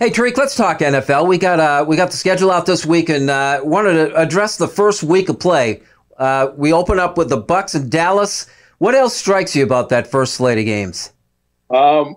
Hey, Tariq, let's talk NFL. We got the schedule out this week, and wanted to address the first week of play. We open up with the Bucks in Dallas. What else strikes you about that first slate of games? Other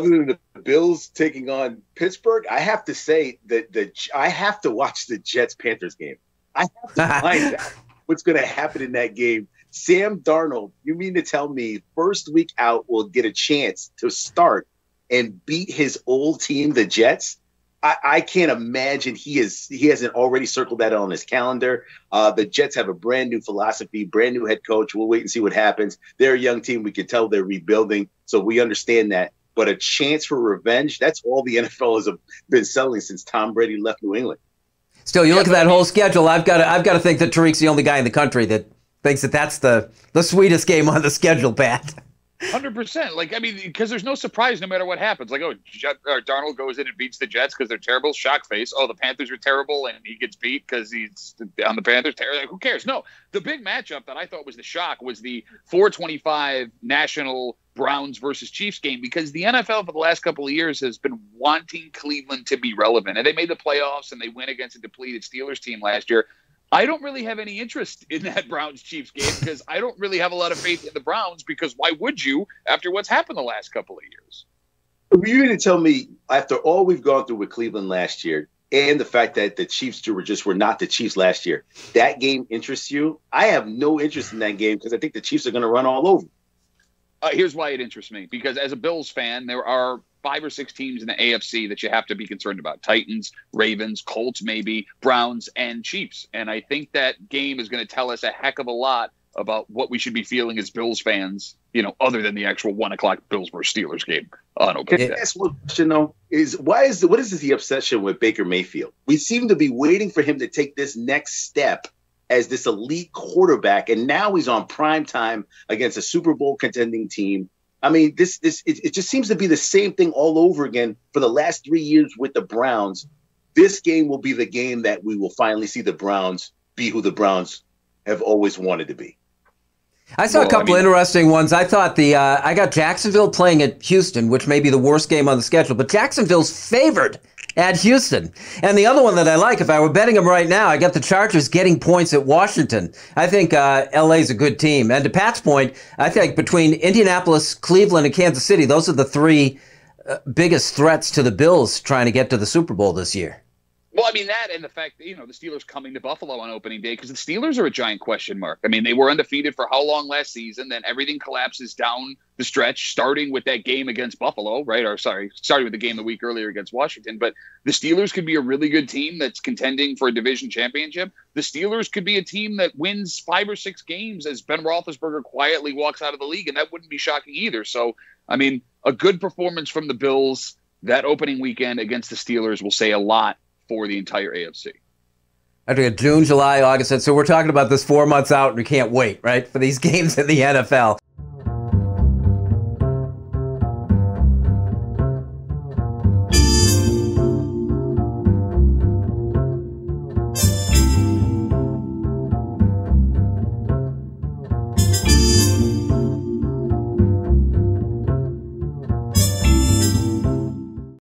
than the Bills taking on Pittsburgh, I have to say that I have to watch the Jets-Panthers game. I have to find out what's going to happen in that game. Sam Darnold, you mean to tell me first week out will get a chance to start and beat his old team, the Jets? I can't imagine he hasn't already circled that on his calendar. The Jets have a brand new philosophy, brand new head coach. We'll wait and see what happens. They're a young team. We can tell they're rebuilding, so we understand that. But a chance for revenge, that's all the NFL has been selling since Tom Brady left New England. Still, you look at that whole schedule, I've got to think that Tariq's the only guy in the country that thinks that that's the sweetest game on the schedule, Pat. 100%. Because there's no surprise no matter what happens. Darnold goes in and beats the Jets because they're terrible. Shock face. Oh, the Panthers are terrible, and he gets beat because he's on the Panthers. Who cares? No, the big matchup that I thought was the shock was the 425 national Browns versus Chiefs game, because the NFL for the last couple of years has been wanting Cleveland to be relevant. And they made the playoffs, and they went against a depleted Steelers team last year. I don't really have any interest in that Browns-Chiefs game because I don't really have a lot of faith in the Browns, because why would you after what's happened the last couple of years? You mean to tell me, after all we've gone through with Cleveland last year and the fact that the Chiefs were not the Chiefs last year, that game interests you? I have no interest in that game because I think the Chiefs are going to run all over. Here's why it interests me, because as a Bills fan, there are 5 or 6 teams in the AFC that you have to be concerned about. Titans, Ravens, Colts, maybe, Browns, and Chiefs. And I think that game is going to tell us a heck of a lot about what we should be feeling as Bills fans, other than the actual 1 o'clock Bills versus Steelers game on opening day. That's one question, though, what is the obsession with Baker Mayfield? We seem to be waiting for him to take this next step as this elite quarterback, and now he's on prime time against a Super Bowl contending team. I mean, it just seems to be the same thing all over again for the last 3 years with the Browns. This game will be the game that we will finally see the Browns be who the Browns have always wanted to be. I saw a couple interesting ones. I thought I got Jacksonville playing at Houston, which may be the worst game on the schedule, but Jacksonville's favored at Houston. And the other one that I like, if I were betting them right now, I got the Chargers getting points at Washington. I think LA's a good team. And to Pat's point, I think between Indianapolis, Cleveland, and Kansas City, those are the 3 biggest threats to the Bills trying to get to the Super Bowl this year. Well, that and the fact that, the Steelers coming to Buffalo on opening day, because the Steelers are a giant question mark. They were undefeated for how long last season? Then everything collapses down the stretch, starting with that game against Buffalo, right? Starting with the game the week earlier against Washington. But the Steelers could be a really good team that's contending for a division championship. The Steelers could be a team that wins 5 or 6 games as Ben Roethlisberger quietly walks out of the league, and that wouldn't be shocking either. So, a good performance from the Bills that opening weekend against the Steelers will say a lot for the entire AFC. I think June, July, August. So we're talking about this 4 months out, and we can't wait, right, for these games in the NFL.